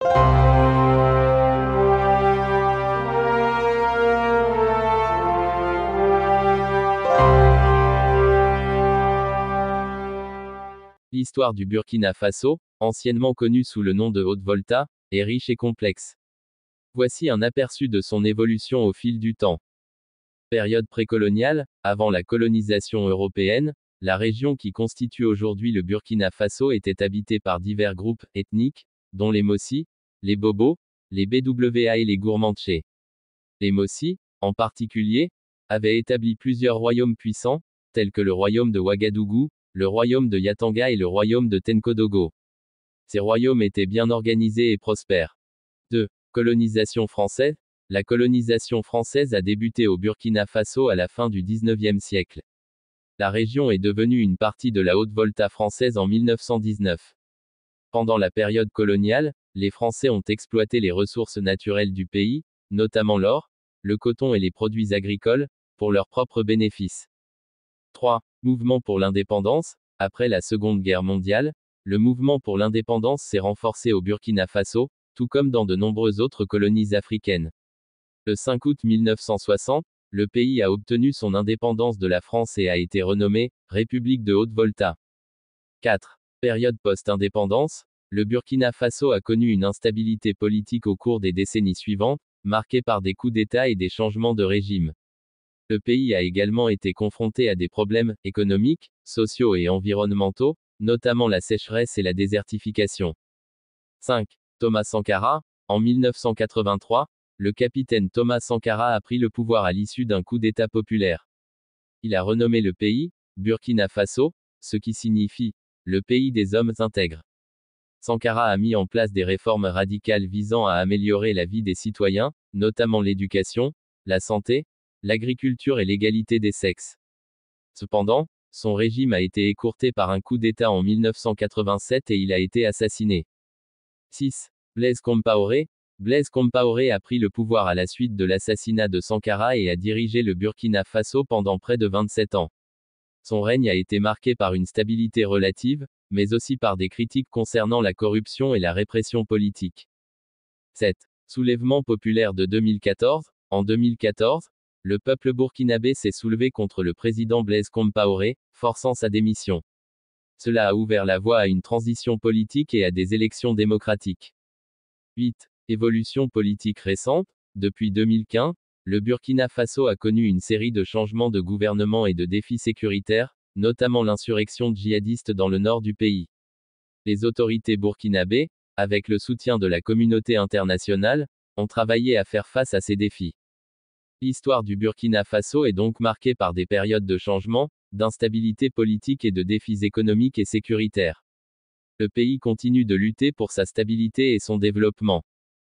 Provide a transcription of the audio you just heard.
L'histoire du Burkina Faso, anciennement connu sous le nom de Haute-Volta, est riche et complexe. Voici un aperçu de son évolution au fil du temps. Période précoloniale, avant la colonisation européenne, la région qui constitue aujourd'hui le Burkina Faso était habitée par divers groupes ethniques, dont les Mossi, les Bobo, les Bwa et les Gourmantché. Les Mossi, en particulier, avaient établi plusieurs royaumes puissants, tels que le royaume de Ouagadougou, le royaume de Yatanga et le royaume de Tenkodogo. Ces royaumes étaient bien organisés et prospères. 2. Colonisation française. La colonisation française a débuté au Burkina Faso à la fin du XIXe siècle. La région est devenue une partie de la Haute-Volta française en 1919. Pendant la période coloniale, les Français ont exploité les ressources naturelles du pays, notamment l'or, le coton et les produits agricoles, pour leurs propres bénéfices. 3. Mouvement pour l'indépendance. Après la Seconde Guerre mondiale, le mouvement pour l'indépendance s'est renforcé au Burkina Faso, tout comme dans de nombreuses autres colonies africaines. Le 5 août 1960, le pays a obtenu son indépendance de la France et a été renommé République de Haute-Volta. 4. Période post-indépendance. Le Burkina Faso a connu une instabilité politique au cours des décennies suivantes, marquée par des coups d'État et des changements de régime. Le pays a également été confronté à des problèmes économiques, sociaux et environnementaux, notamment la sécheresse et la désertification. 5. Thomas Sankara. En 1983, le capitaine Thomas Sankara a pris le pouvoir à l'issue d'un coup d'État populaire. Il a renommé le pays Burkina Faso, ce qui signifie le pays des hommes intègres. Sankara a mis en place des réformes radicales visant à améliorer la vie des citoyens, notamment l'éducation, la santé, l'agriculture et l'égalité des sexes. Cependant, son régime a été écourté par un coup d'État en 1987 et il a été assassiné. 6. Blaise Compaoré. Blaise Compaoré a pris le pouvoir à la suite de l'assassinat de Sankara et a dirigé le Burkina Faso pendant près de 27 ans. Son règne a été marqué par une stabilité relative, mais aussi par des critiques concernant la corruption et la répression politique. 7. Soulèvement populaire de 2014. En 2014, le peuple burkinabé s'est soulevé contre le président Blaise Compaoré, forçant sa démission. Cela a ouvert la voie à une transition politique et à des élections démocratiques. 8. Évolution politique récente. Depuis 2015, le Burkina Faso a connu une série de changements de gouvernement et de défis sécuritaires, notamment l'insurrection djihadiste dans le nord du pays. Les autorités burkinabées, avec le soutien de la communauté internationale, ont travaillé à faire face à ces défis. L'histoire du Burkina Faso est donc marquée par des périodes de changement, d'instabilité politique et de défis économiques et sécuritaires. Le pays continue de lutter pour sa stabilité et son développement.